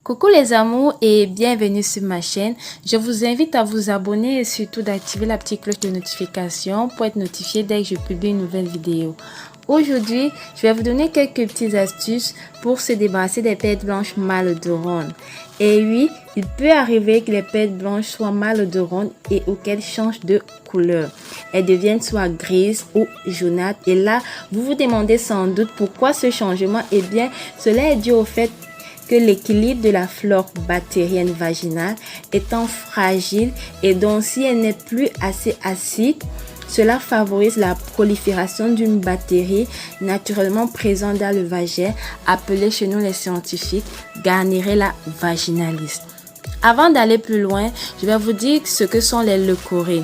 Coucou les amours et bienvenue sur ma chaîne. Je vous invite à vous abonner et surtout d'activer la petite cloche de notification pour être notifié dès que je publie une nouvelle vidéo. Aujourd'hui, je vais vous donner quelques petites astuces pour se débarrasser des pertes blanches malodorantes. Et oui, il peut arriver que les pertes blanches soient malodorantes et ou qu'elles changent de couleur. Elles deviennent soit grises ou jaunâtres. Et là, vous vous demandez sans doute pourquoi ce changement. Eh bien, cela est dû au fait que l'équilibre de la flore bactérienne vaginale étant fragile et donc si elle n'est plus assez acide, cela favorise la prolifération d'une bactérie naturellement présente dans le vagin, appelée chez nous les scientifiques Garnierella vaginalis. Avant d'aller plus loin, je vais vous dire ce que sont les leucorrhées.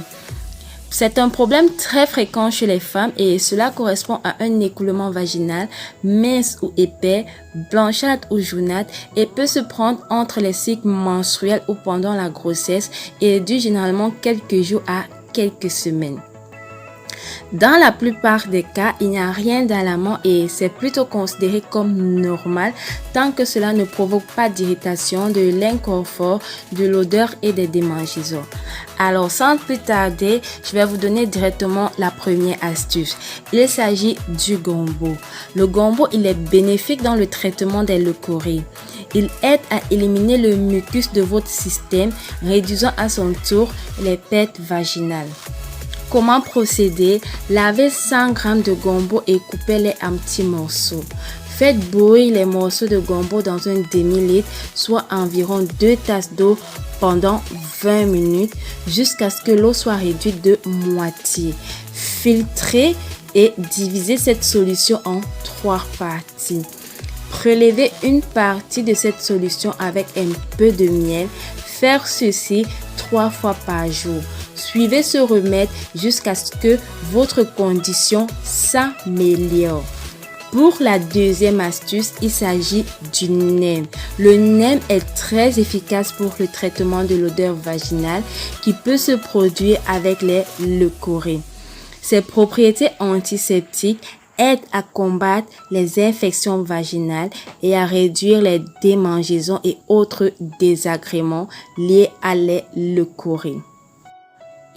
C'est un problème très fréquent chez les femmes et cela correspond à un écoulement vaginal mince ou épais, blanchâtre ou jaunâtre et peut se prendre entre les cycles menstruels ou pendant la grossesse et dure généralement quelques jours à quelques semaines. Dans la plupart des cas, il n'y a rien d'alarmant et c'est plutôt considéré comme normal tant que cela ne provoque pas d'irritation, de l'inconfort, de l'odeur et des démangeaisons. Alors sans plus tarder, je vais vous donner directement la première astuce. Il s'agit du gombo. Le gombo, il est bénéfique dans le traitement des leucorrhées. Il aide à éliminer le mucus de votre système, réduisant à son tour les pertes vaginales. Comment procéder? Lavez 100 g de gombo et coupez-les en petits morceaux. Faites bouillir les morceaux de gombo dans un demi-litre, soit environ 2 tasses d'eau pendant 20 minutes jusqu'à ce que l'eau soit réduite de moitié. Filtrez et divisez cette solution en 3 parties. Prélevez une partie de cette solution avec un peu de miel. Faire ceci 3 fois par jour. Suivez ce remède jusqu'à ce que votre condition s'améliore. Pour la deuxième astuce, il s'agit du neem. Le neem est très efficace pour le traitement de l'odeur vaginale qui peut se produire avec les leucorrhées. Ses propriétés antiseptiques aident à combattre les infections vaginales et à réduire les démangeaisons et autres désagréments liés à les leucorrhées.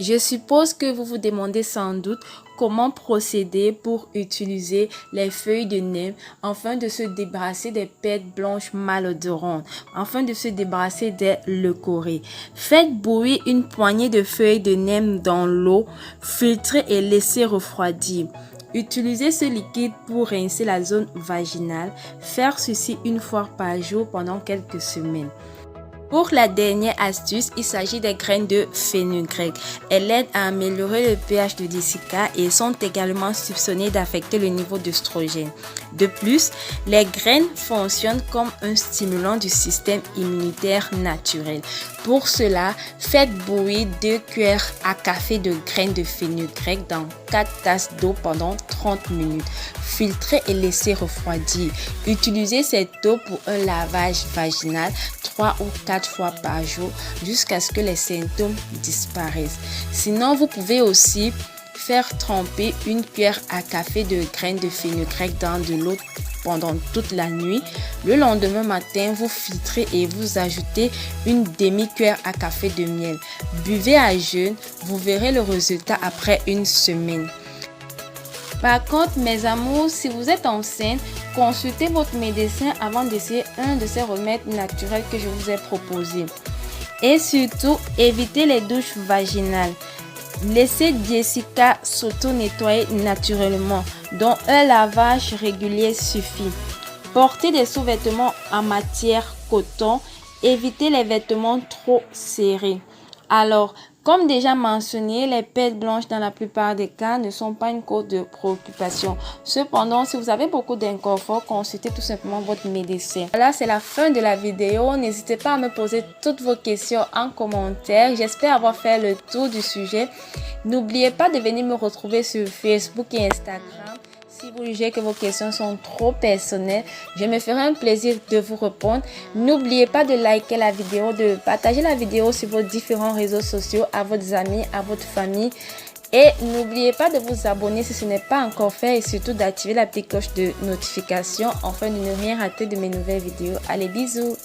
Je suppose que vous vous demandez sans doute comment procéder pour utiliser les feuilles de neem afin de se débarrasser des pertes blanches malodorantes, afin de se débarrasser des leucorrhées. Faites bouillir une poignée de feuilles de neem dans l'eau, filtrez et laissez refroidir. Utilisez ce liquide pour rincer la zone vaginale. Faire ceci une fois par jour pendant quelques semaines. Pour la dernière astuce, il s'agit des graines de fenugrec. Elles aident à améliorer le pH de Desica et sont également soupçonnées d'affecter le niveau d'œstrogène. De plus, les graines fonctionnent comme un stimulant du système immunitaire naturel. Pour cela, faites bouillir 2 cuillères à café de graines de fenugrec dans 4 tasses d'eau pendant 30 minutes. Filtrez et laissez refroidir. Utilisez cette eau pour un lavage vaginal 3 ou 4 fois par jour jusqu'à ce que les symptômes disparaissent. Sinon, vous pouvez aussi faire tremper une cuillère à café de graines de fenugrec dans de l'eau pendant toute la nuit. Le lendemain matin, vous filtrez et vous ajoutez une demi-cuillère à café de miel. Buvez à jeun, vous verrez le résultat après une semaine. Par contre, mes amours, si vous êtes enceinte, consultez votre médecin avant d'essayer un de ces remèdes naturels que je vous ai proposés. Et surtout, évitez les douches vaginales. Laissez Desica s'auto-nettoyer naturellement, dont un lavage régulier suffit. Portez des sous-vêtements en matière coton. Évitez les vêtements trop serrés. Alors, comme déjà mentionné, les pertes blanches dans la plupart des cas ne sont pas une cause de préoccupation. Cependant, si vous avez beaucoup d'inconfort, consultez tout simplement votre médecin. Voilà, c'est la fin de la vidéo. N'hésitez pas à me poser toutes vos questions en commentaire. J'espère avoir fait le tour du sujet. N'oubliez pas de venir me retrouver sur Facebook et Instagram. Si vous jugez que vos questions sont trop personnelles, je me ferai un plaisir de vous répondre. N'oubliez pas de liker la vidéo, de partager la vidéo sur vos différents réseaux sociaux, à vos amis, à votre famille. Et n'oubliez pas de vous abonner si ce n'est pas encore fait et surtout d'activer la petite cloche de notification afin de ne rien rater de mes nouvelles vidéos. Allez, bisous!